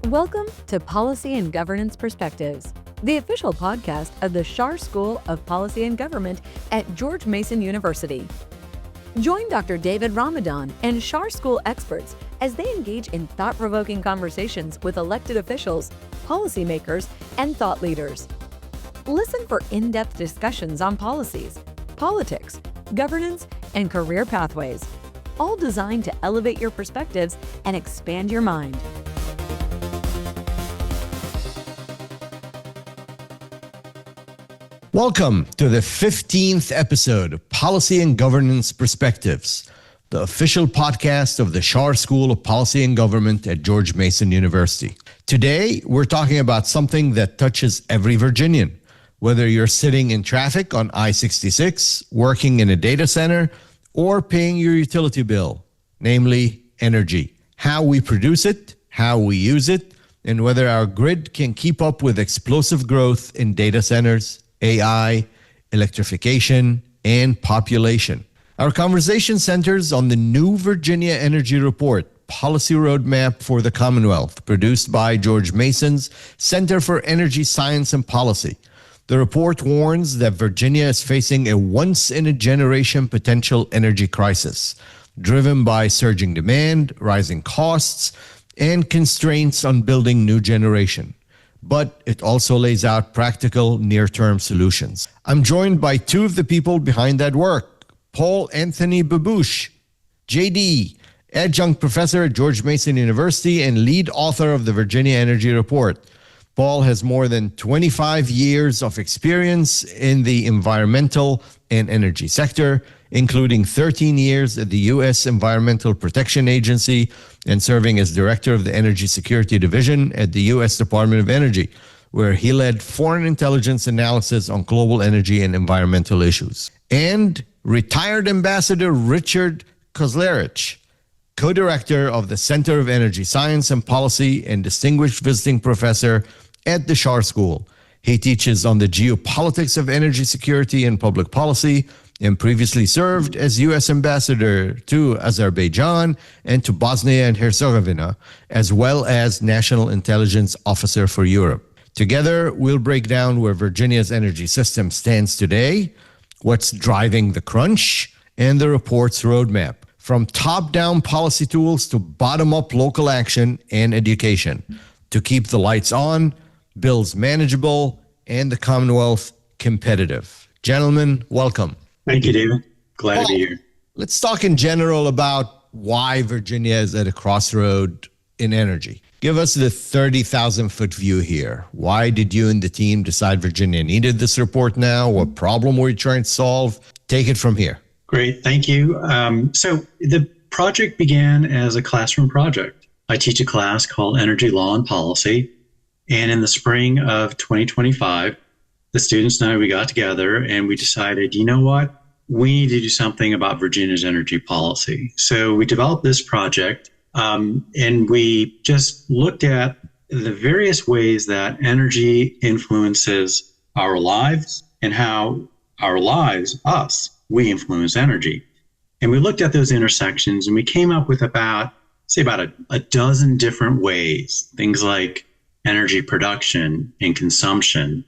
Welcome to Policy and Governance Perspectives, the official podcast of the Schar School of Policy and Government at George Mason University. Join Dr. David Ramadan and Schar School experts as they engage in thought-provoking conversations with elected officials, policymakers, and thought leaders. Listen for in-depth discussions on policies, politics, governance, and career pathways, all designed to elevate your perspectives and expand your mind. Welcome to the 15th episode of Policy and Governance Perspectives, the official podcast of the Schar School of Policy and Government at George Mason University. Today, we're talking about something that touches every Virginian, whether you're sitting in traffic on I-66, working in a data center, or paying your utility bill, namely energy. How we produce it, how we use it, and whether our grid can keep up with explosive growth in data centers, AI, electrification, and population. Our conversation centers on the new Virginia Energy Report, Policy Roadmap for the Commonwealth, produced by George Mason's Center for Energy Science and Policy. The report warns that Virginia is facing a once-in-a-generation potential energy crisis, driven by surging demand, rising costs, and constraints on building new generation. But it also lays out practical near-term solutions. I'm joined by two of the people behind that work, Paul Anthony Babouche, JD, adjunct professor at George Mason University and lead author of the Virginia Energy Report. Paul has more than 25 years of experience in the environmental and energy sector, including 13 years at the U.S. Environmental Protection Agency and serving as director of the Energy Security Division at the U.S. Department of Energy, where he led foreign intelligence analysis on global energy and environmental issues. And retired Ambassador Richard Kozlerich, co-director of the Center of Energy Science and Policy and distinguished visiting professor at the Schar School. He teaches on the geopolitics of energy security and public policy, and previously served as U.S. Ambassador to Azerbaijan and to Bosnia and Herzegovina, as well as National Intelligence Officer for Europe. Together, we'll break down where Virginia's energy system stands today, what's driving the crunch, and the report's roadmap, from top-down policy tools to bottom-up local action and education, to keep the lights on, bills manageable, and the Commonwealth competitive. Gentlemen, welcome. Thank you, David. Glad to be here. Let's talk in general about why Virginia is at a crossroad in energy. Give us the 30,000-foot view here. Why did you and the team decide Virginia needed this report now? What problem were you trying to solve? Take it from here. Great. Thank you. So the project began as a classroom project. I teach a class called Energy Law and Policy. And in the spring of 2025, the students and I, we got together and we decided, you know what? We need to do something about Virginia's energy policy. So we developed this project and we just looked at the various ways that energy influences our lives and how our lives, we influence energy. And we looked at those intersections and we came up with about a dozen different ways, things like energy production and consumption,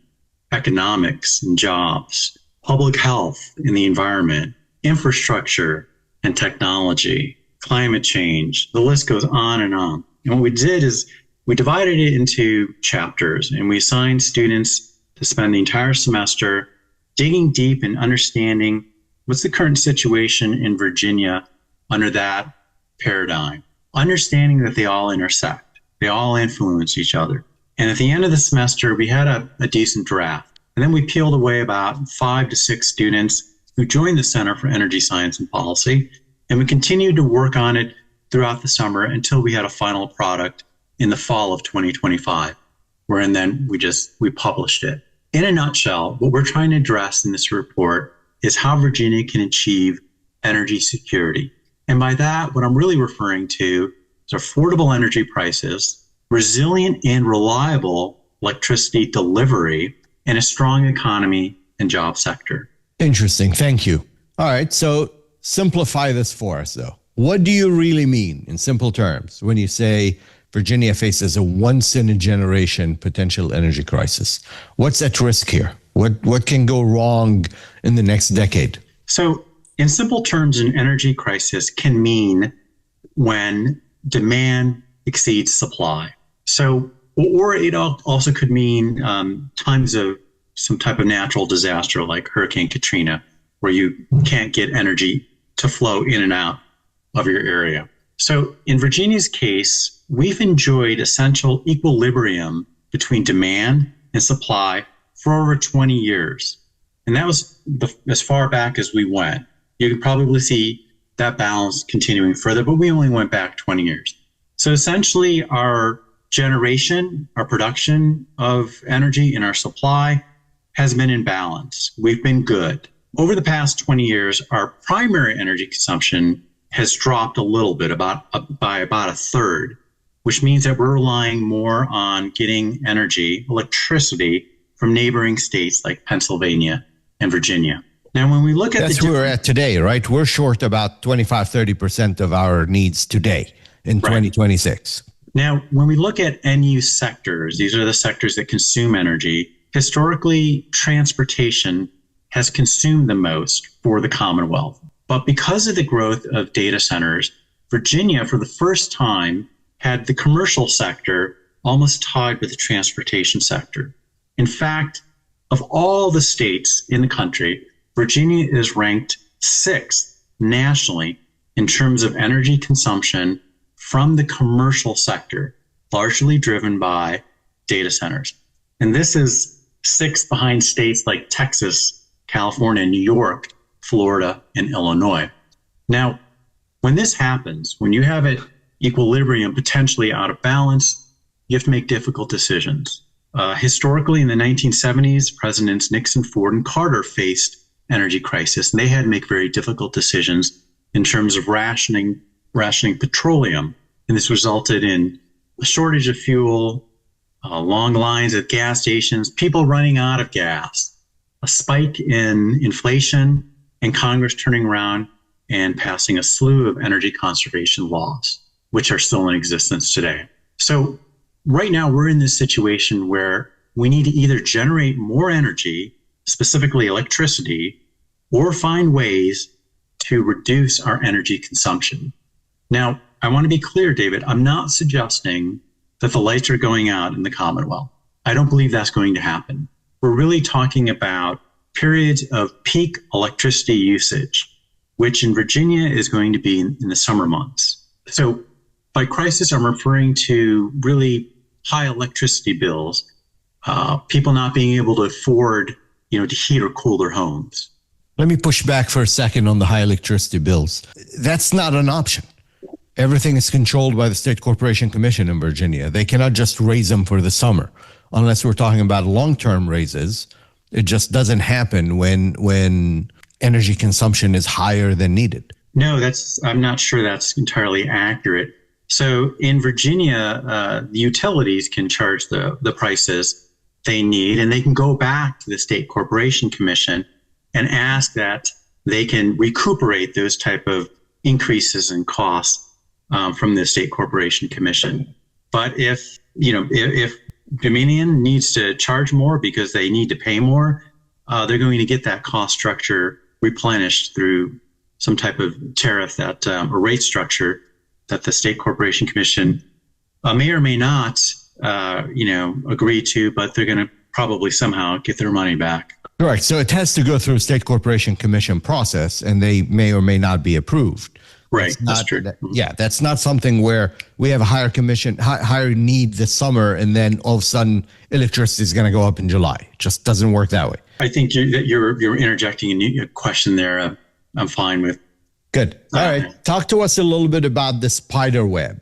economics and jobs, public health and the environment, infrastructure and technology, climate change. The list goes on. And what we did is we divided it into chapters and we assigned students to spend the entire semester digging deep and understanding what's the current situation in Virginia under that paradigm, understanding that they all intersect, they all influence each other. And at the end of the semester, we had a decent draft. And then we peeled away about 5 to 6 students who joined the Center for Energy Science and Policy. And we continued to work on it throughout the summer until we had a final product in the fall of 2025, wherein then we published it. In a nutshell, what we're trying to address in this report is how Virginia can achieve energy security. And by that, what I'm really referring to is affordable energy prices, resilient and reliable electricity delivery, and a strong economy and job sector. Interesting. Thank you. All right. So simplify this for us, though. What do you really mean in simple terms when you say Virginia faces a once-in-a-generation potential energy crisis. What's at risk here? What can go wrong in the next decade? So, in simple terms, an energy crisis can mean when demand exceeds supply. So, or it also could mean times of some type of natural disaster like Hurricane Katrina, where you can't get energy to flow in and out of your area. So in Virginia's case, we've enjoyed essential equilibrium between demand and supply for over 20 years. And that was as far back as we went. You could probably see that balance continuing further, but we only went back 20 years. So essentially our generation, our production of energy and our supply has been in balance. We've been good. Over the past 20 years, our primary energy consumption has dropped a little bit, by about a third, which means that we're relying more on getting energy, electricity, from neighboring states like Pennsylvania and Virginia. Now, when we look at that's where we're at today, right? We're short about 25-30% of our needs today in 2026. Now, when we look at end-use sectors, these are the sectors that consume energy. Historically, transportation has consumed the most for the Commonwealth. But because of the growth of data centers, Virginia, for the first time, had the commercial sector almost tied with the transportation sector. In fact, of all the states in the country, Virginia is ranked 6th nationally in terms of energy consumption from the commercial sector, largely driven by data centers. And this is 6th behind states like Texas, California, New York, Florida, and Illinois. Now, when this happens, when you have an equilibrium potentially out of balance, you have to make difficult decisions. Historically, in the 1970s, Presidents Nixon, Ford, and Carter faced energy crisis, and they had to make very difficult decisions in terms of rationing petroleum. And this resulted in a shortage of fuel, long lines at gas stations, people running out of gas, a spike in inflation, and Congress turning around and passing a slew of energy conservation laws, which are still in existence today. So right now we're in this situation where we need to either generate more energy, specifically electricity, or find ways to reduce our energy consumption. Now, I want to be clear, David, I'm not suggesting that the lights are going out in the Commonwealth. I don't believe that's going to happen. We're really talking about periods of peak electricity usage, which in Virginia is going to be in the summer months. So by crisis, I'm referring to really high electricity bills, people not being able to afford, to heat or cool their homes. Let me push back for a second on the high electricity bills. That's not an option. Everything is controlled by the State Corporation Commission in Virginia. They cannot just raise them for the summer, unless we're talking about long-term raises. It just doesn't happen when energy consumption is higher than needed. No, I'm not sure that's entirely accurate. So in Virginia, the utilities can charge the prices they need, and they can go back to the State Corporation Commission and ask that they can recuperate those type of increases in costs from the State Corporation Commission. But if Dominion needs to charge more because they need to pay more, they're going to get that cost structure replenished through some type of tariff or rate structure that the State Corporation Commission may or may not, agree to, but they're going to probably somehow get their money back. Correct. So it has to go through a State Corporation Commission process, and they may or may not be approved. Right. That's true. That's not something where we have a higher need this summer, and then all of a sudden electricity is going to go up in July. It just doesn't work that way. I think you're interjecting a question there. I'm fine with. Good. All right. Talk to us a little bit about the spider web.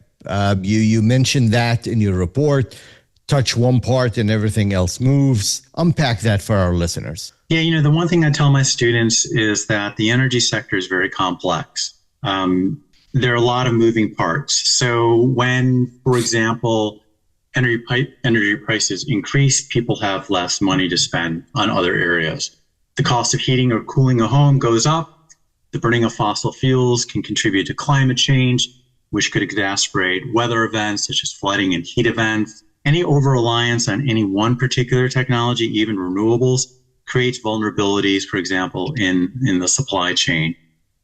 You mentioned that in your report. Touch one part and everything else moves. Unpack that for our listeners. Yeah, the one thing I tell my students is that the energy sector is very complex. There are a lot of moving parts. So when, for example, energy prices increase, people have less money to spend on other areas. The cost of heating or cooling a home goes up. The burning of fossil fuels can contribute to climate change. which could exacerbate weather events such as flooding and heat events. Any over-reliance on any one particular technology, even renewables, creates vulnerabilities, for example, in the supply chain.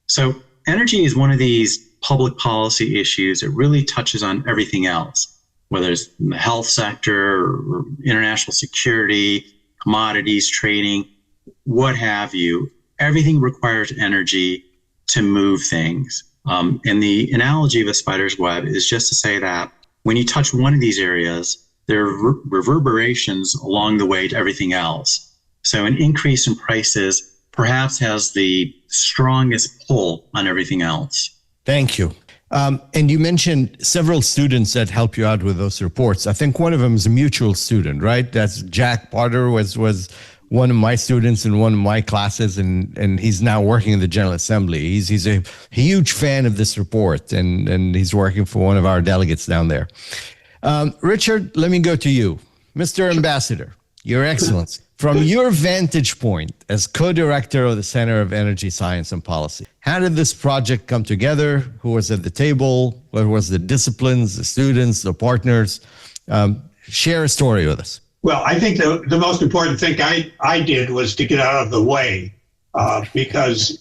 So energy is one of these public policy issues that really touches on everything else, whether it's the health sector or international security, commodities, trading, what have you. Everything requires energy to move things. And the analogy of a spider's web is just to say that when you touch one of these areas, there are reverberations along the way to everything else. So an increase in prices perhaps has the strongest pull on everything else. Thank you. And you mentioned several students that help you out with those reports. I think one of them is a mutual student, right? That's Jack Potter was one of my students in one of my classes, and he's now working in the General Assembly. He's a huge fan of this report, and he's working for one of our delegates down there. Richard, let me go to you. Mr. Ambassador, Your Excellency, from your vantage point as co-director of the Center of Energy Science and Policy, how did this project come together? Who was at the table? What was the disciplines, the students, the partners? Share a story with us. Well, I think the most important thing I did was to get out of the way because,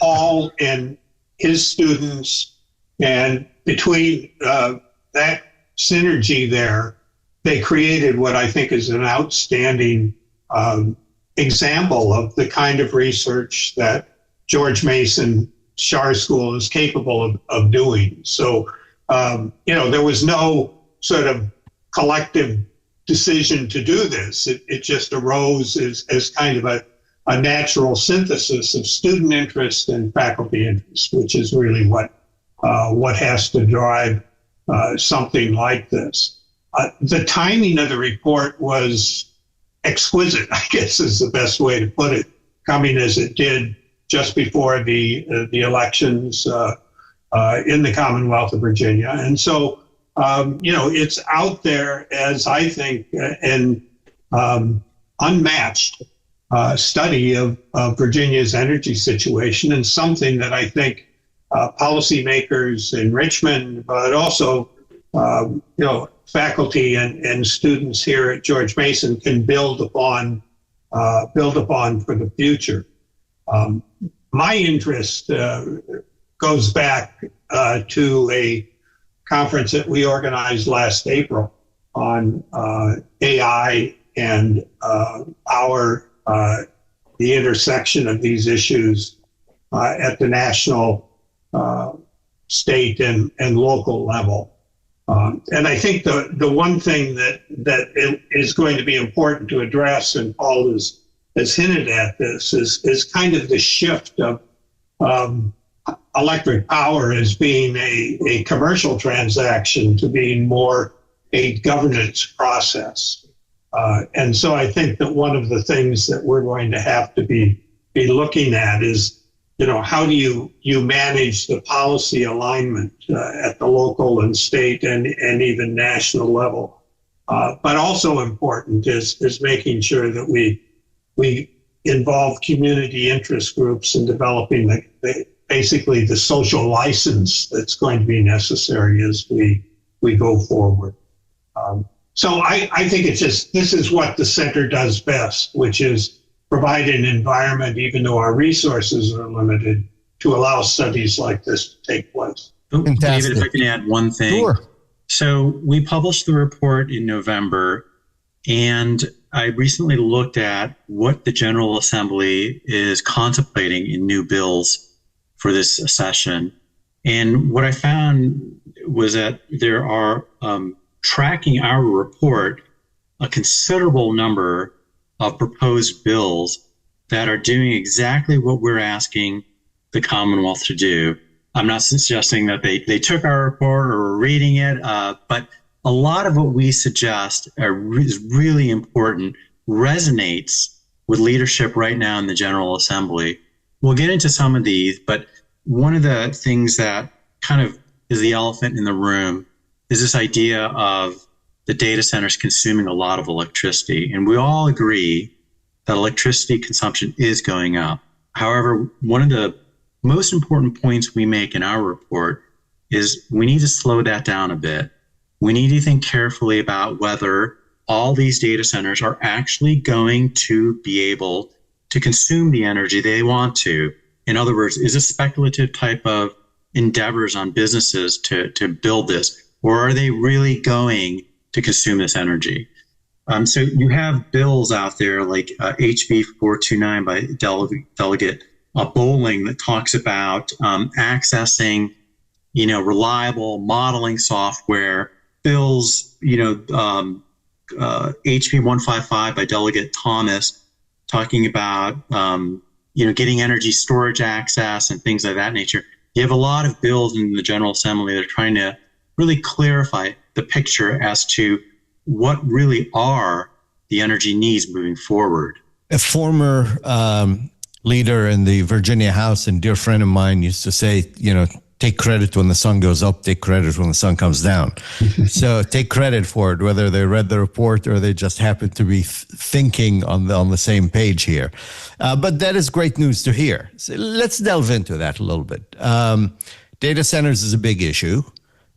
Paul and his students, and between that synergy there, they created what I think is an outstanding example of the kind of research that George Mason Schar School is capable of doing. So, there was no sort of collective decision to do this. It just arose as kind of a natural synthesis of student interest and faculty interest, which is really what has to drive something like this. The timing of the report was exquisite, I guess is the best way to put it, coming as it did just before the elections in the Commonwealth of Virginia. And so, it's out there as, I think, an unmatched study of Virginia's energy situation, and something that I think policymakers in Richmond, but also, faculty and students here at George Mason can build upon for the future. My interest goes back to a conference that we organized last April on AI and the intersection of these issues at the national, state, and local level. And I think the one thing that is going to be important to address, and Paul has hinted at this, is kind of the shift of electric power as being a commercial transaction to being more a governance process. And so I think that one of the things that we're going to have to be looking at is, how do you manage the policy alignment at the local and state and even national level? But also important is making sure that we involve community interest groups in developing basically the social license that's going to be necessary as we go forward. So I think this is what the center does best, which is provide an environment, even though our resources are limited, to allow studies like this to take place. David, if I can add one thing. Sure. So we published the report in November, and I recently looked at what the General Assembly is contemplating in new bills for this session. And what I found was that there are, tracking our report, a considerable number of proposed bills that are doing exactly what we're asking the Commonwealth to do. I'm not suggesting that they took our report or are reading it, but a lot of what we suggest is really important, resonates with leadership right now in the General Assembly. We'll get into some of these, but one of the things that kind of is the elephant in the room is this idea of the data centers consuming a lot of electricity. And we all agree that electricity consumption is going up. However, one of the most important points we make in our report is we need to slow that down a bit. We need to think carefully about whether all these data centers are actually going to be able to consume the energy they want to. In other words, is a speculative type of endeavors on businesses to build this, or are they really going to consume this energy? So you have bills out there like HB 429 by Delegate Bowling that talks about accessing, reliable modeling software. Bills, HB 155 by Delegate Thomas talking about, getting energy storage access and things of that nature. You have a lot of bills in the General Assembly that are trying to really clarify the picture as to what really are the energy needs moving forward. A former leader in the Virginia House and dear friend of mine used to say, take credit when the sun goes up, take credit when the sun comes down. So take credit for it, whether they read the report or they just happen to be thinking on the same page here. But that is great news to hear. So let's delve into that a little bit. Data centers is a big issue.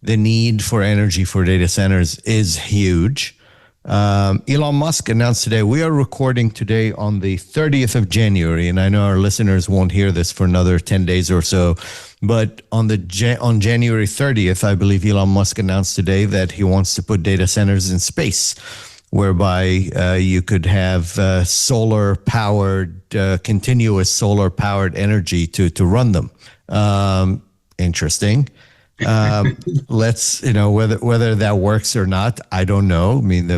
The need for energy for data centers is huge. Elon Musk announced today, we are recording today on the 30th of January, and I know our listeners won't hear this for another 10 days or so, but on January 30th, I believe Elon Musk announced today that he wants to put data centers in space, whereby you could have continuous solar-powered energy to run them. Interesting. Let's, whether that works or not, I don't know. I mean,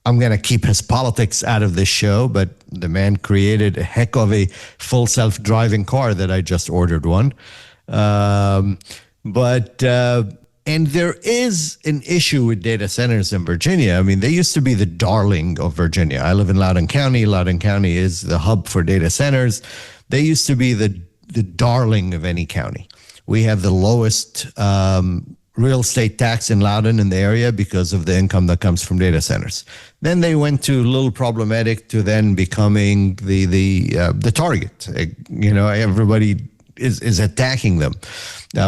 I'm going to keep his politics out of this show, but the man created a heck of a full self-driving car that I just ordered one. And there is an issue with data centers in Virginia. I mean, they used to be the darling of Virginia. I live in Loudoun County. Loudoun County is the hub for data centers. They used to be the darling of any county. We have the lowest real estate tax in Loudoun in the area because of the income that comes from data centers. Then they went to a little problematic to then becoming the target. Everybody is attacking them.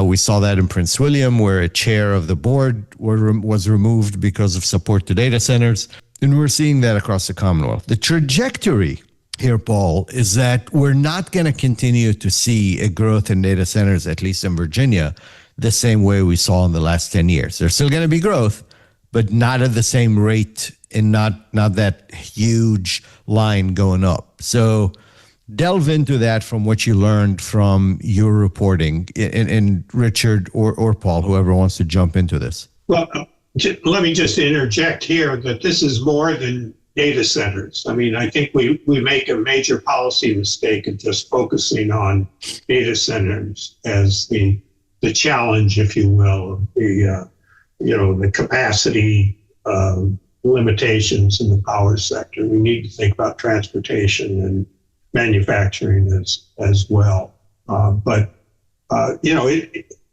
We saw that in Prince William, where a chair of the board was removed because of support to data centers. And we're seeing that across the Commonwealth. The trajectory here, Paul, is that we're not going to continue to see a growth in data centers, at least in Virginia, the same way we saw in the last 10 years. There's still going to be growth, but not at the same rate and not that huge line going up. So delve into that from what you learned from your reporting. And Richard or Paul, whoever wants to jump into this. Well, let me just interject here that this is more than data centers. I mean, I think we make a major policy mistake of just focusing on data centers as the challenge, if you will, the capacity limitations in the power sector. We need to think about transportation and manufacturing as well.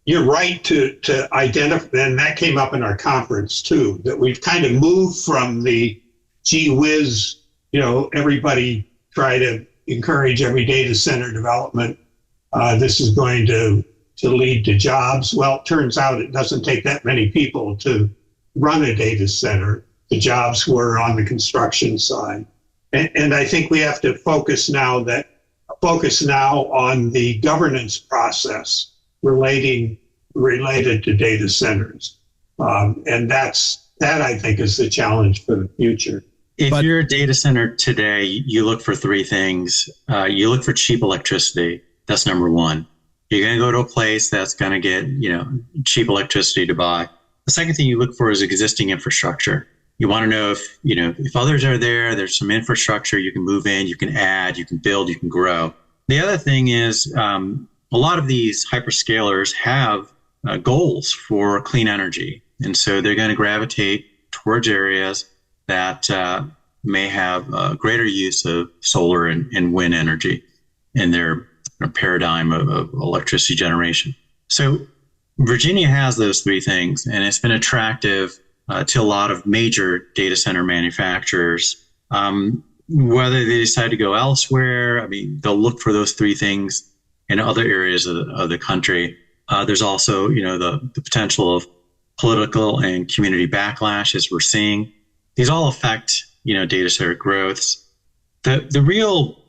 You're right to identify, and that came up in our conference too, that we've kind of moved from the gee whiz, everybody try to encourage every data center development. This is going to lead to jobs. Well, it turns out it doesn't take that many people to run a data center. The jobs were on the construction side. And I think we have to focus now on the governance process related to data centers. And that I think is the challenge for the future. If you're a data center today, you look for three things. You look for cheap electricity. That's number one. You're going to go to a place that's going to get, cheap electricity to buy. The second thing you look for is existing infrastructure. You want to know if others are there, there's some infrastructure, you can move in, you can add, you can build, you can grow. The other thing is a lot of these hyperscalers have goals for clean energy. And so they're going to gravitate towards areas that may have greater use of solar and wind energy in their paradigm of electricity generation. So Virginia has those three things, and it's been attractive to a lot of major data center manufacturers. Whether they decide to go elsewhere, they'll look for those three things in other areas of the country. There's also, the potential of political and community backlash, as we're seeing. These all affect, data center growths. The real,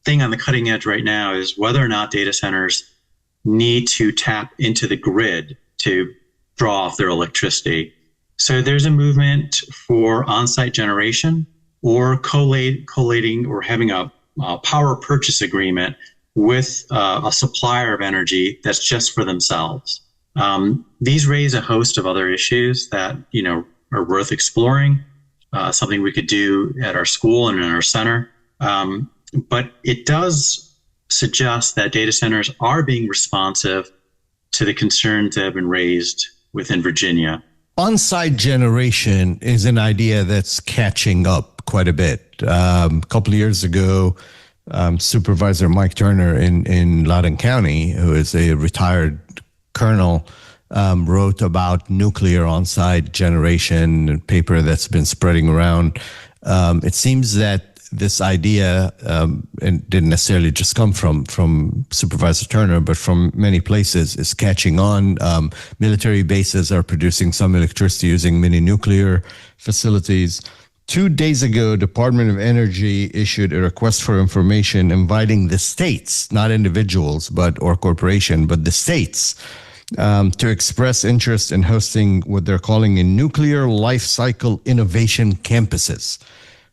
thing on the cutting edge right now is whether or not data centers need to tap into the grid to draw off their electricity. So there's a movement for on-site generation or collating or having a power purchase agreement with a supplier of energy that's just for themselves. These raise a host of other issues that, are worth exploring, something we could do at our school and in our center. But it does suggest that data centers are being responsive to the concerns that have been raised within Virginia. On-site generation is an idea that's catching up quite a bit. A couple of years ago, Supervisor Mike Turner in Loudoun County, who is a retired colonel, wrote about nuclear on-site generation, a paper that's been spreading around. It seems that this idea and didn't necessarily just come from Supervisor Turner, but from many places, is catching on. Military bases are producing some electricity using mini nuclear facilities. 2 days ago, Department of Energy issued a request for information inviting the states, not individuals or corporation, but the states, to express interest in hosting what they're calling a nuclear life cycle innovation campuses.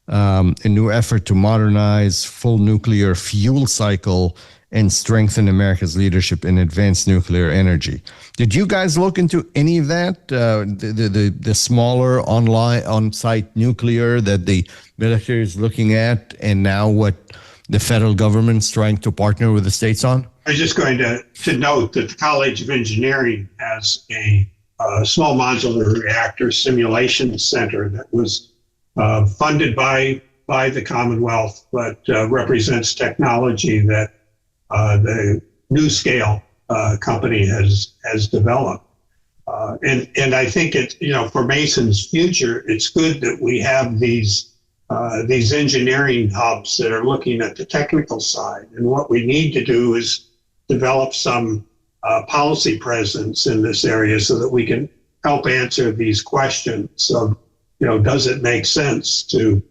A new effort to modernize full nuclear fuel cycle and strengthen America's leadership in advanced nuclear energy. Did you guys look into any of that? The smaller on-site nuclear that the military is looking at, and now what the federal government's trying to partner with the states on? I was just going to note that the College of Engineering has a small modular reactor simulation center that was funded by the Commonwealth, but represents technology that the NuScale company has developed. And I think it's, for Mason's future, it's good that we have these engineering hubs that are looking at the technical side. And what we need to do is develop some policy presence in this area so that we can help answer these questions of, does it make sense to,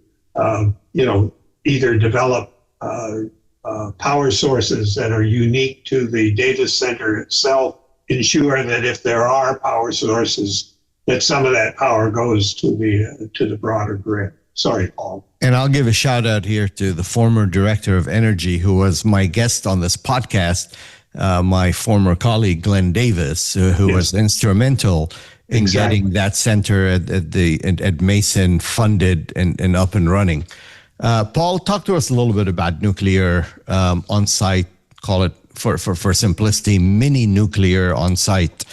either develop power sources that are unique to the data center itself, ensure that if there are power sources, that some of that power goes to the broader grid. Sorry, Paul. And I'll give a shout out here to the former director of energy who was my guest on this podcast, my former colleague, Glenn Davis, who Yes. was instrumental in getting that center at Mason funded and up and running. Paul, talk to us a little bit about nuclear on-site, call it for simplicity, mini nuclear on-site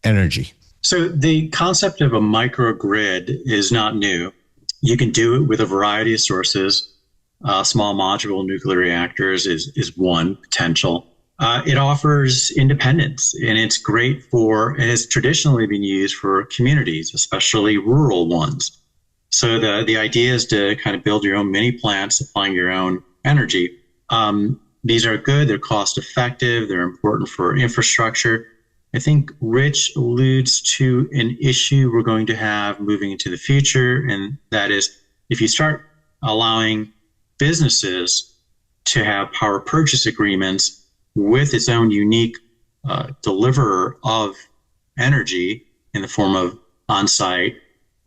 energy. So the concept of a microgrid is not new. You can do it with a variety of sources. Small modular nuclear reactors is one potential. It offers independence, and it's great it has traditionally been used for communities, especially rural ones. So the idea is to kind of build your own mini plant, supplying your own energy. These are good, they're cost effective, they're important for infrastructure. I think Rich alludes to an issue we're going to have moving into the future, and that is if you start allowing businesses to have power purchase agreements with its own unique deliverer of energy in the form of on-site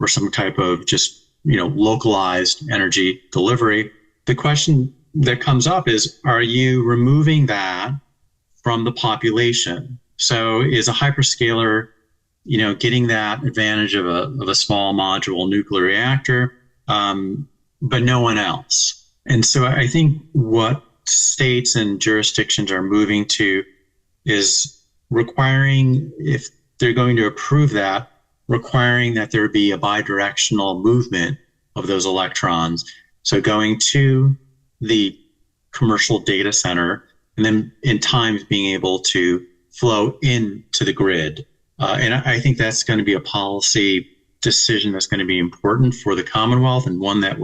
or some type of just localized energy delivery, the question that comes up is, are you removing that from the population? So is a hyperscaler, getting that advantage of a small modular nuclear reactor, but no one else? And so I think what states and jurisdictions are moving to is requiring, if they're going to approve that, requiring that there be a bidirectional movement of those electrons. So going to the commercial data center and then in times being able to flow into the grid. And I think that's going to be a policy decision that's going to be important for the Commonwealth, and one that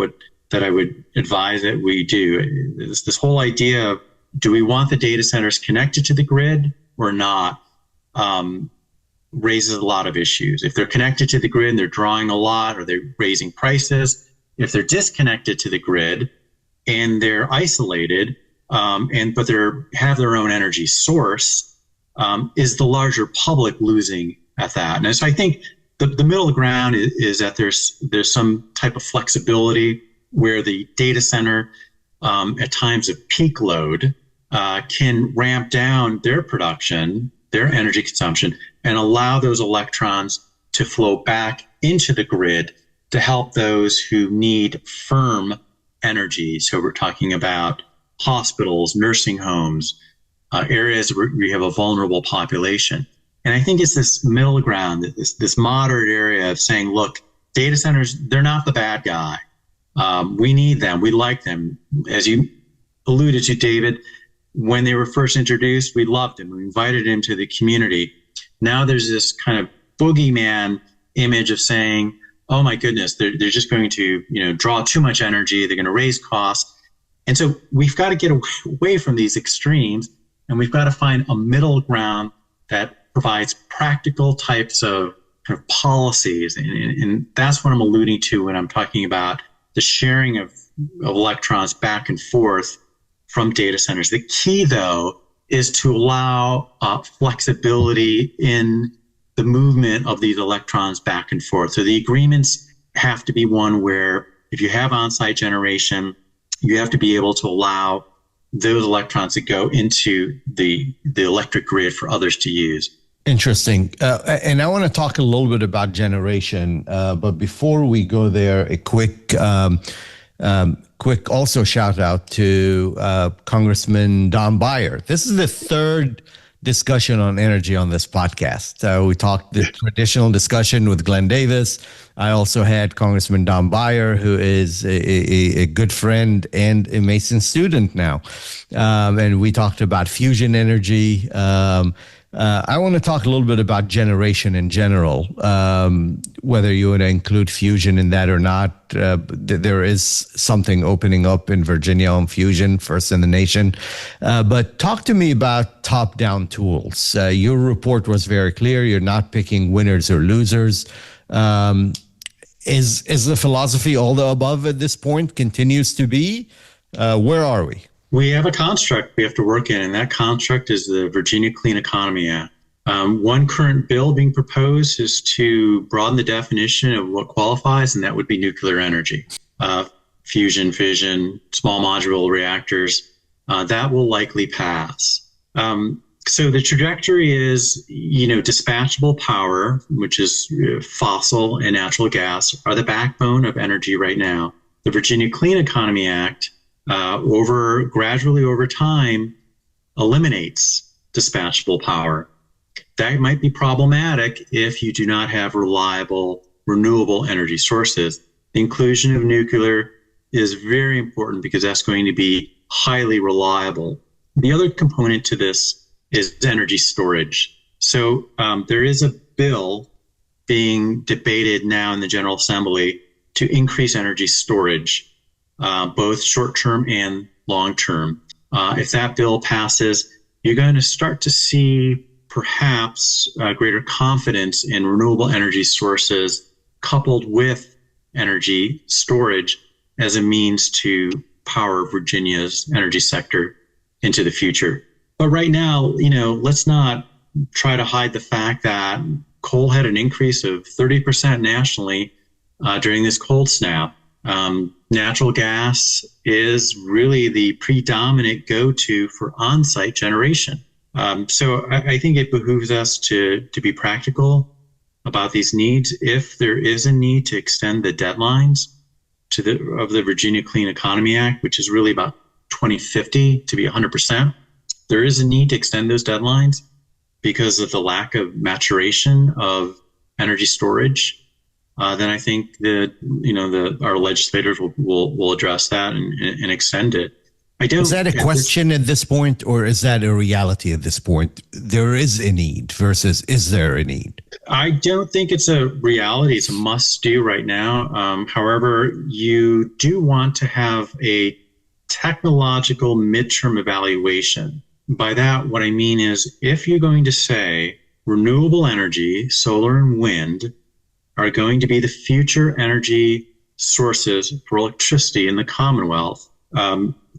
I would advise that we do. This whole idea of, do we want the data centers connected to the grid or not? raises a lot of issues. If they're connected to the grid and they're drawing a lot, or they're raising prices. If they're disconnected to the grid and they're isolated, but they have their own energy source, is the larger public losing at that? And so I think the middle ground is that there's some type of flexibility where the data center at times of peak load can ramp down their production, their energy consumption, and allow those electrons to flow back into the grid to help those who need firm energy. So we're talking about hospitals, nursing homes, areas where we have a vulnerable population. And I think it's this middle ground, this moderate area of saying, look, data centers, they're not the bad guy. We need them. We like them. As you alluded to, David, when they were first introduced, we loved them. We invited them to the community. Now there's this kind of boogeyman image of saying, oh my goodness, they're just going to draw too much energy. They're going to raise costs. And so we've got to get away from these extremes, and we've got to find a middle ground that provides practical types of kind of policies. And that's what I'm alluding to when I'm talking about the sharing of electrons back and forth from data centers. The key, though, is to allow flexibility in the movement of these electrons back and forth. So the agreements have to be one where if you have on-site generation, you have to be able to allow those electrons to go into the electric grid for others to use. Interesting. And I want to talk a little bit about generation. But before we go there, a quick also shout out to Congressman Don Beyer. This is the third discussion on energy on this podcast. We talked the traditional discussion with Glenn Davis. I also had Congressman Don Beyer, who is a good friend and a Mason student now. And we talked about fusion energy. I want to talk a little bit about generation in general, whether you want to include fusion in that or not. There is something opening up in Virginia on fusion, first in the nation. But talk to me about top-down tools. Your report was very clear. You're not picking winners or losers. Is the philosophy all the above at this point continues to be? Where are we? We have a construct we have to work in, and that construct is the Virginia Clean Economy Act. One current bill being proposed is to broaden the definition of what qualifies, and that would be nuclear energy. Fusion, fission, small modular reactors, that will likely pass. So the trajectory is, dispatchable power, which is fossil and natural gas, are the backbone of energy right now. The Virginia Clean Economy Act gradually over time eliminates dispatchable power. That might be problematic if you do not have reliable, renewable energy sources. The inclusion of nuclear is very important because that's going to be highly reliable. The other component to this is energy storage. So there is a bill being debated now in the General Assembly to increase energy storage, both short-term and long-term. If that bill passes, you're going to start to see perhaps greater confidence in renewable energy sources coupled with energy storage as a means to power Virginia's energy sector into the future. But right now, let's not try to hide the fact that coal had an increase of 30% nationally during this cold snap. Natural gas is really the predominant go-to for on-site generation. So I think it behooves us to be practical about these needs. If there is a need to extend the deadlines of the Virginia Clean Economy Act, which is really about 2050 to be 100%, there is a need to extend those deadlines because of the lack of maturation of energy storage. Then I think that our legislators will address that and extend it. Is that a question at this point, or is that a reality at this point? There is a need versus is there a need? I don't think it's a reality. It's a must-do right now. However, you do want to have a technological midterm evaluation. By that, what I mean is if you're going to say renewable energy, solar and wind, are going to be the future energy sources for electricity in the Commonwealth.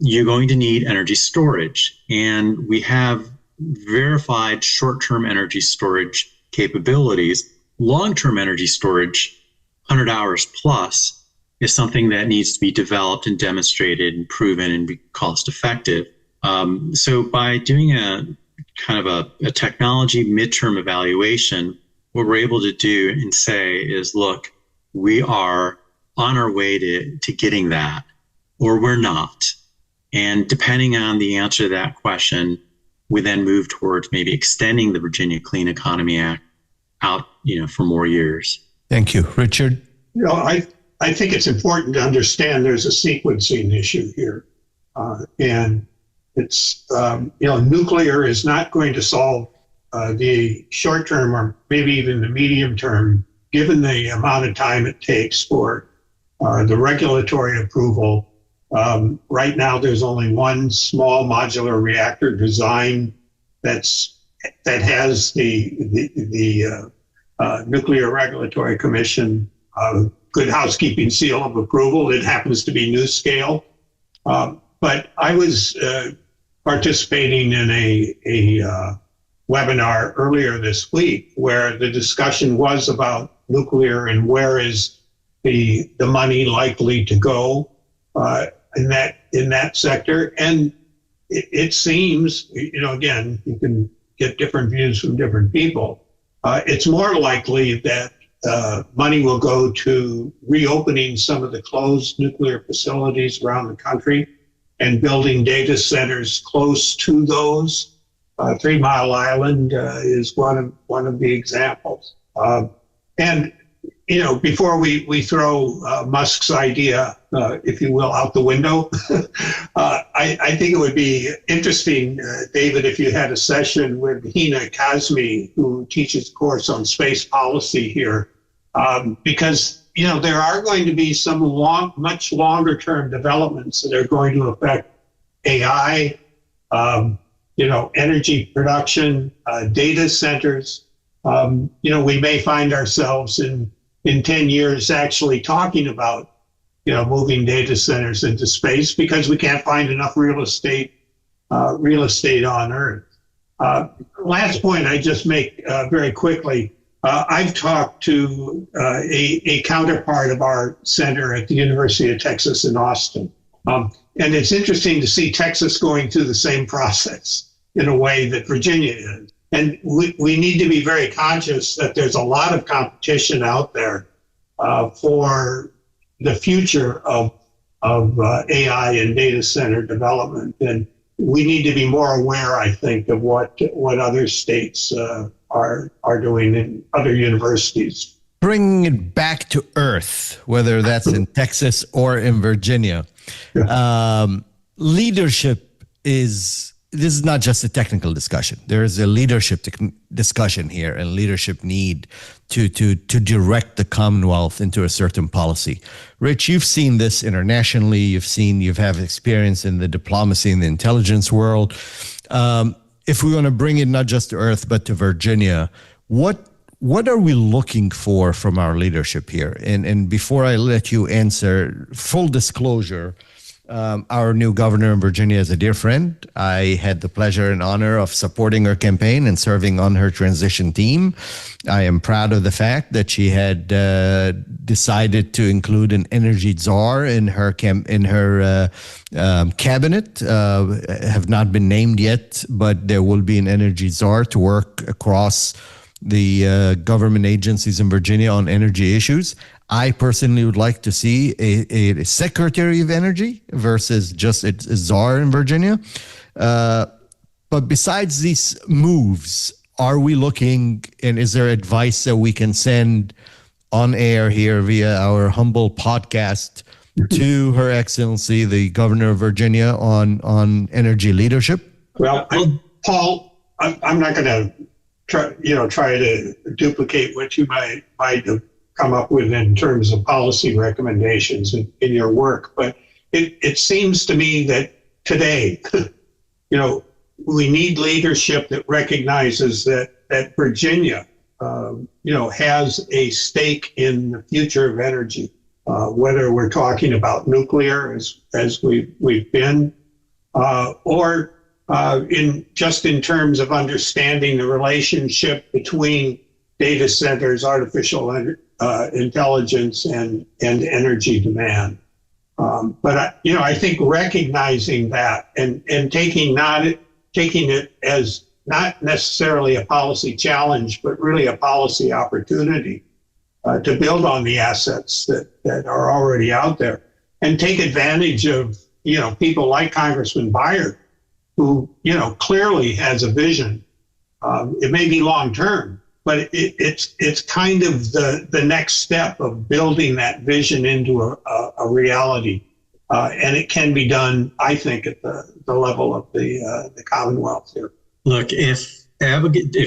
You're going to need energy storage. And we have verified short-term energy storage capabilities. Long-term energy storage, 100 hours plus, is something that needs to be developed and demonstrated and proven and be cost effective. So by doing a kind of a technology midterm evaluation, what we're able to do and say is, look, we are on our way to getting that, or we're not. And depending on the answer to that question, we then move towards maybe extending the Virginia Clean Economy Act out, for more years. Thank you. Richard? I think it's important to understand there's a sequencing issue here. And it's, nuclear is not going to solve the short term or maybe even the medium term, given the amount of time it takes for the regulatory approval. Right now, there's only one small modular reactor design that has the Nuclear Regulatory Commission Good Housekeeping seal of approval. It happens to be NuScale. But I was participating in a webinar earlier this week where the discussion was about nuclear and where is the money likely to go in that sector. And it seems, again, you can get different views from different people. It's more likely that money will go to reopening some of the closed nuclear facilities around the country and building data centers close to those. 3 Mile Island is one of the examples. And before we throw Musk's idea, if you will, out the window, I think it would be interesting, David, if you had a session with Hina Kazmi, who teaches a course on space policy here, because there are going to be some much longer term developments that are going to affect AI, energy production, data centers. We may find ourselves in 10 years actually talking about, moving data centers into space because we can't find enough real estate on Earth. Last point I just make very quickly. I've talked to a counterpart of our center at the University of Texas in Austin. And it's interesting to see Texas going through the same process in a way that Virginia is. And we need to be very conscious that there's a lot of competition out there for the future of AI and data center development. And we need to be more aware, I think, of what other states are doing in other universities. Bringing it back to earth, whether that's in Texas or in Virginia. Leadership this is not just a technical discussion. There is a leadership discussion here and leadership need to direct the Commonwealth into a certain policy. Rich, you've seen this internationally. You have experience in the diplomacy and the intelligence world. If we want to bring it not just to earth, but to Virginia, what are we looking for from our leadership here? And before I let you answer, full disclosure, our new governor in Virginia is a dear friend. I had the pleasure and honor of supporting her campaign and serving on her transition team. I am proud of the fact that she had decided to include an energy czar in her cabinet. Have not been named yet, but there will be an energy czar to work across the government agencies in Virginia on energy issues. I personally would like to see a Secretary of Energy versus just a czar in Virginia. But besides these moves, are we looking, and is there advice that we can send on air here via our humble podcast to Her Excellency, the Governor of Virginia, on energy leadership? Well, Paul, I'm not going to try to duplicate what you might have come up with in terms of policy recommendations in your work. But it seems to me that today, we need leadership that recognizes that that Virginia, has a stake in the future of energy, whether we're talking about nuclear as we've been, or in terms of understanding the relationship between data centers, artificial intelligence, and energy demand. But I think recognizing that and taking it as not necessarily a policy challenge, but really a policy opportunity to build on the assets that are already out there and take advantage of people like Congressman Byer, who clearly has a vision. It may be long term, but it's kind of the next step of building that vision into a reality, and it can be done, I think, at the level of the Commonwealth here. Look, if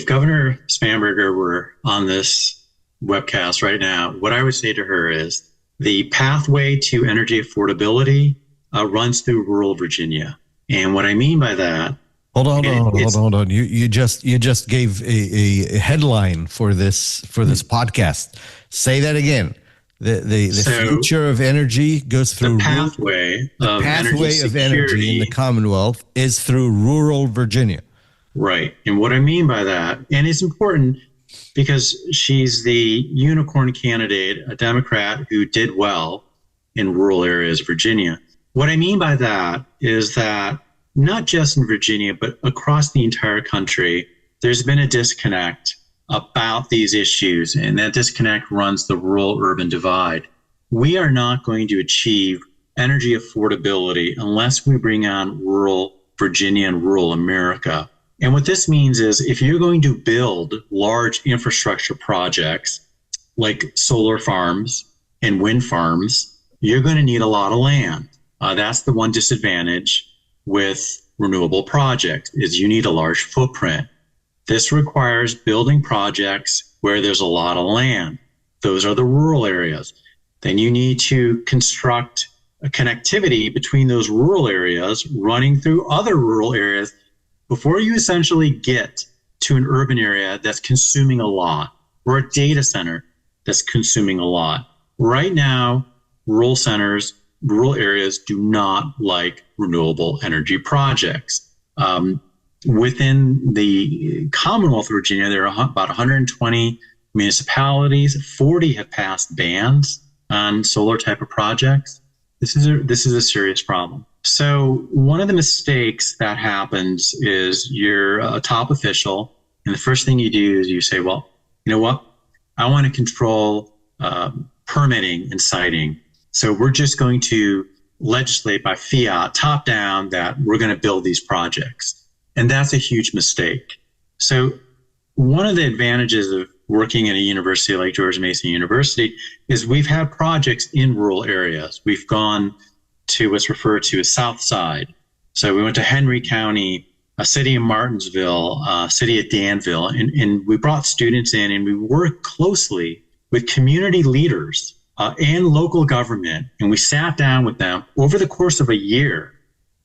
Governor Spanberger were on this webcast right now, what I would say to her is the pathway to energy affordability runs through rural Virginia. And what I mean by that, Hold on. You just gave a headline for this podcast. Say that again. The future of energy goes through the pathway of energy in the Commonwealth is through rural Virginia. Right. And what I mean by that, and it's important because she's the unicorn candidate, a Democrat who did well in rural areas of Virginia. What I mean by that is that not just in Virginia, but across the entire country, there's been a disconnect about these issues, and that disconnect runs the rural-urban divide. We are not going to achieve energy affordability unless we bring on rural Virginia and rural America. And what this means is if you're going to build large infrastructure projects like solar farms and wind farms, you're going to need a lot of land. That's the one disadvantage with renewable projects is you need a large footprint. This requires building projects where there's a lot of land. Those are the rural areas. Then you need to construct a connectivity between those rural areas running through other rural areas before you essentially get to an urban area that's consuming a lot or a data center that's consuming a lot. Right now, rural areas do not like renewable energy projects. Within the Commonwealth of Virginia, there are about 120 municipalities. 40 have passed bans on solar type of projects. This is a serious problem. So one of the mistakes that happens is you're a top official, and the first thing you do is you say, well, you know what? I want to control permitting and siting. So we're just going to legislate by fiat, top down, that we're going to build these projects. And that's a huge mistake. So one of the advantages of working at a university like George Mason University is we've had projects in rural areas. We've gone to what's referred to as South Side. So we went to Henry County, a city of Martinsville, a city of Danville, and we brought students in and we worked closely with community leaders and local government. And we sat down with them over the course of a year.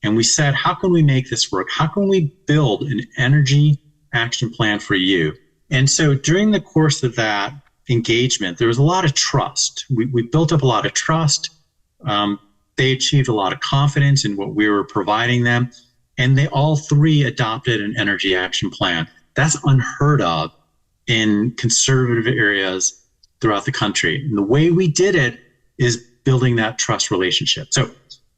And we said, how can we make this work? How can we build an energy action plan for you? And so during the course of that engagement, there was a lot of trust. We built up a lot of trust. They achieved a lot of confidence in what we were providing them. And they all three adopted an energy action plan. That's unheard of in conservative areas throughout the country. And the way we did it is building that trust relationship. So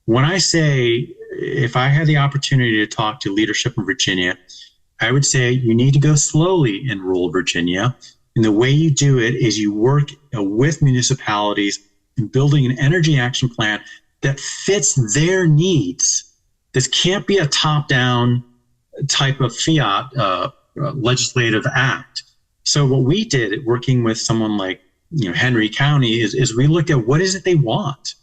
when I say, if I had the opportunity to talk to leadership in Virginia, I would say you need to go slowly in rural Virginia. And the way you do it is you work with municipalities in building an energy action plan that fits their needs. This can't be a top-down type of fiat legislative act. So what we did working with someone like Henry County is we looked at what is it they want.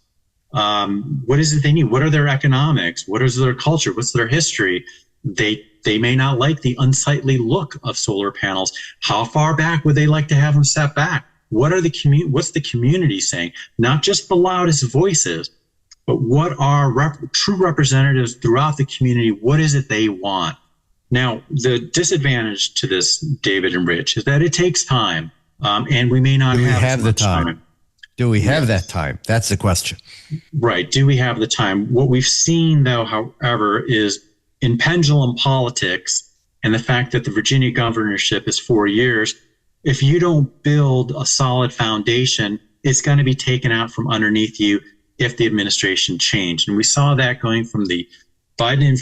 What is it they need? What are their economics? What is their culture? What's their history? They may not like the unsightly look of solar panels. How far back would they like to have them set back? What's the community saying? Not just the loudest voices, but what are true representatives throughout the community? What is it they want? Now, the disadvantage to this, David and Rich, is that it takes time, and we may not Do we have have as the much time? Do we have Yes. that time? That's the question. Right. Do we have the time? What we've seen, though, however, is in pendulum politics and the fact that the Virginia governorship is 4 years, if you don't build a solid foundation, it's going to be taken out from underneath you if the administration changed. And we saw that going from the Biden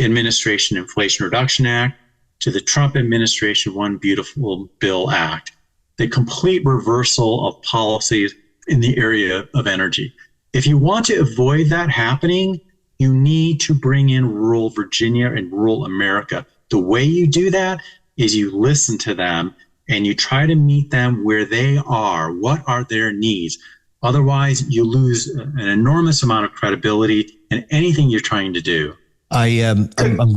administration Inflation Reduction Act to the Trump administration One Beautiful Bill Act, the complete reversal of policies in the area of energy. If you want to avoid that happening, you need to bring in rural Virginia and rural America. The way you do that is you listen to them and you try to meet them where they are. What are their needs? Otherwise, you lose an enormous amount of credibility in anything you're trying to do. I'm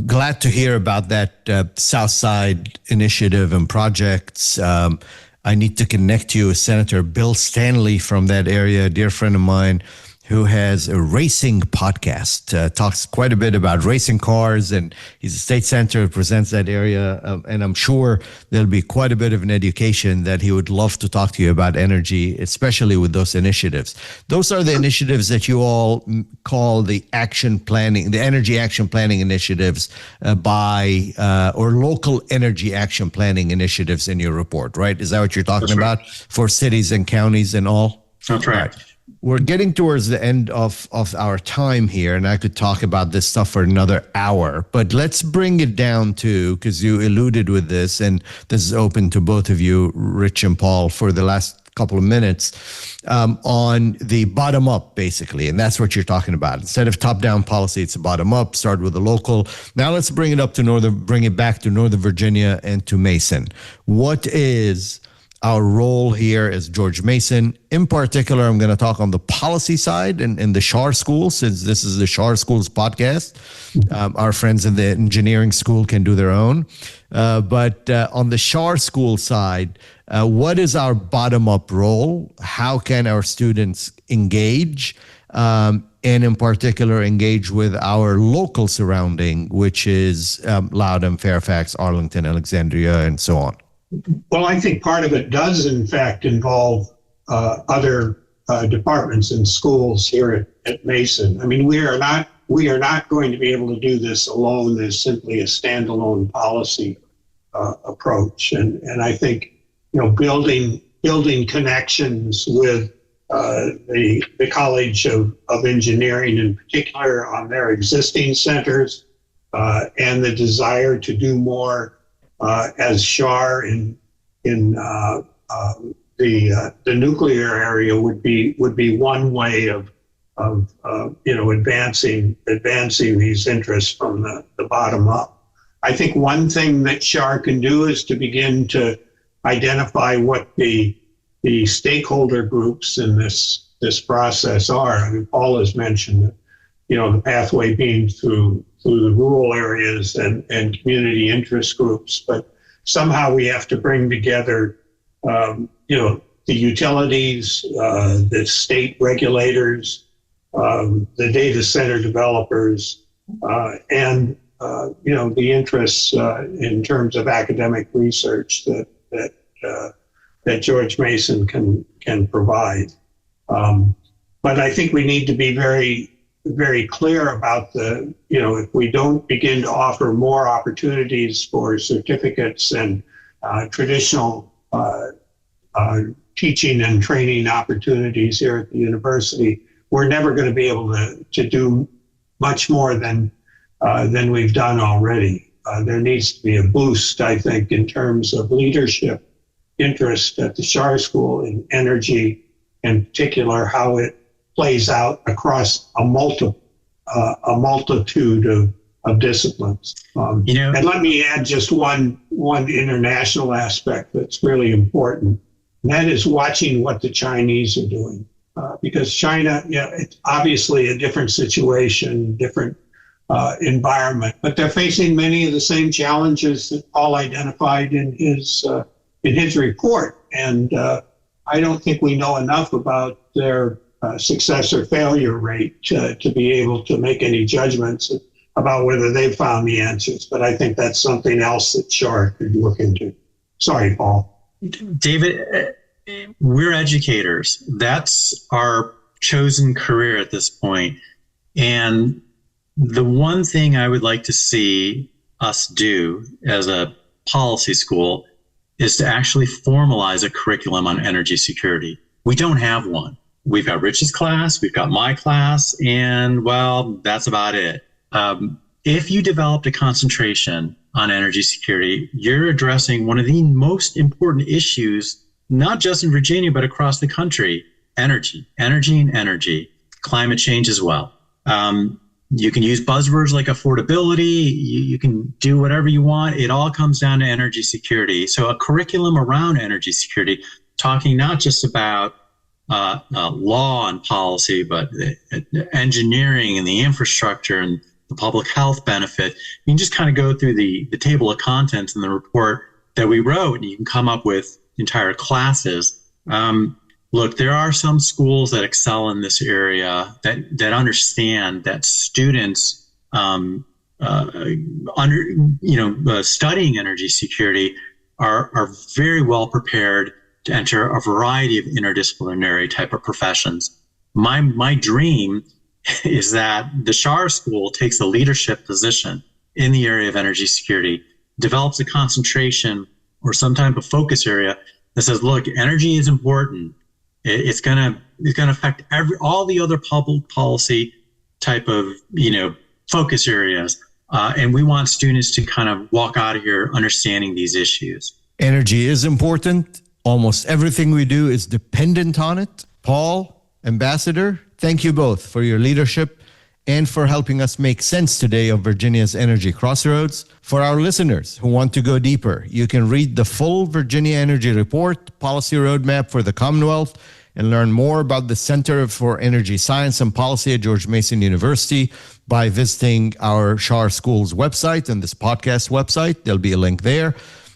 glad to hear about that South Side initiative and projects. I need to connect you with Senator Bill Stanley from that area, a dear friend of mine who has a racing podcast, talks quite a bit about racing cars, and he's a state senator who presents that area. And I'm sure there'll be quite a bit of an education that he would love to talk to you about energy, especially with those initiatives. Those are the initiatives that you all call the action planning, the energy action planning initiatives or local energy action planning initiatives in your report, right? Is that what you're talking That's right. about for cities and counties and all? That's right. Right. We're getting towards the end of our time here, and I could talk about this stuff for another hour, but let's bring it down to, because you alluded with this, and this is open to both of you, Rich and Paul, for the last couple of minutes, on the bottom up, basically, and that's what you're talking about. Instead of top-down policy, it's a bottom up, start with the local. Now let's bring it back to Northern Virginia and to Mason. What is our role here as George Mason? In particular, I'm going to talk on the policy side and in the Schar School, since this is the Schar School's podcast. Our friends in the engineering school can do their own. But on the Schar School side, what is our bottom-up role? How can our students engage? And in particular, engage with our local surrounding, which is Loudoun, Fairfax, Arlington, Alexandria, and so on. Well, I think part of it does, in fact, involve other departments and schools here at Mason. I mean, we are not going to be able to do this alone as simply a standalone policy approach. And I think, building connections with the College of Engineering in particular on their existing centers and the desire to do more as Schar in the nuclear area would be one way of advancing these interests from the bottom up. I think one thing that Schar can do is to begin to identify what the stakeholder groups in this process are. I mean, Paul has mentioned the pathway being through the rural areas and community interest groups, but somehow we have to bring together, the utilities, the state regulators, the data center developers, and the interests in terms of academic research that George Mason can provide. But I think we need to be very, very clear about if we don't begin to offer more opportunities for certificates and traditional teaching and training opportunities here at the university, we're never going to be able to do much more than we've done already. There needs to be a boost, I think, in terms of leadership interest at the Schar School in energy, in particular, how it plays out across a multitude of disciplines. And let me add just one international aspect that's really important. And that is watching what the Chinese are doing. Because China, it's obviously a different situation, different environment, but they're facing many of the same challenges that Paul identified in his report. And I don't think we know enough about their success or failure rate to be able to make any judgments about whether they found the answers, but I think that's something else that Schar could look into. Sorry, Paul. David, we're educators. That's our chosen career at this point. And the one thing I would like to see us do as a policy school is to actually formalize a curriculum on energy security. We don't have one. We've got Rich's class, we've got my class, and well, that's about it. If you developed a concentration on energy security, you're addressing one of the most important issues, not just in Virginia, but across the country: energy, climate change as well. You can use buzzwords like affordability. You can do whatever you want. It all comes down to energy security. So a curriculum around energy security, talking not just about law and policy, but engineering and the infrastructure and the public health benefit. You can just kind of go through the table of contents in the report that we wrote, and you can come up with entire classes. Look, there are some schools that excel in this area that understand that students studying energy security are very well prepared to enter a variety of interdisciplinary type of professions. My dream is that the Schar School takes a leadership position in the area of energy security, develops a concentration or some type of focus area that says, look, energy is important. It's gonna affect all the other public policy type of focus areas, and we want students to kind of walk out of here understanding these issues. Energy is important. Almost everything we do is dependent on it. Paul, Ambassador, thank you both for your leadership and for helping us make sense today of Virginia's energy crossroads. For our listeners who want to go deeper, you can read the full Virginia Energy Report, Policy Roadmap for the Commonwealth, and learn more about the Center for Energy Science and Policy at George Mason University by visiting our Schar School's website and this podcast website. There'll be a link there.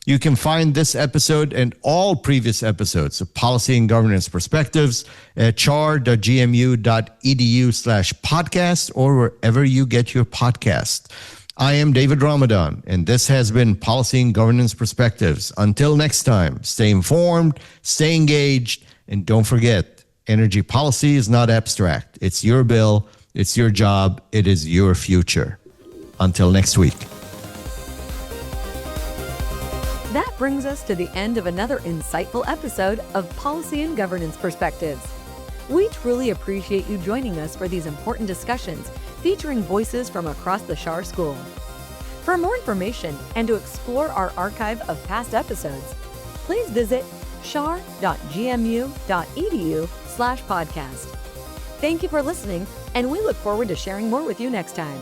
You can find this episode and all previous episodes of Policy and Governance Perspectives at schar.gmu.edu/podcast or wherever you get your podcast. I am David Ramadan, and this has been Policy and Governance Perspectives. Until next time, stay informed, stay engaged, and don't forget, energy policy is not abstract. It's your bill, it's your job, it is your future. Until next week. That brings us to the end of another insightful episode of Policy and Governance Perspectives. We truly appreciate you joining us for these important discussions featuring voices from across the Schar School. For more information and to explore our archive of past episodes, please visit schar.gmu.edu/podcast. Thank you for listening, and we look forward to sharing more with you next time.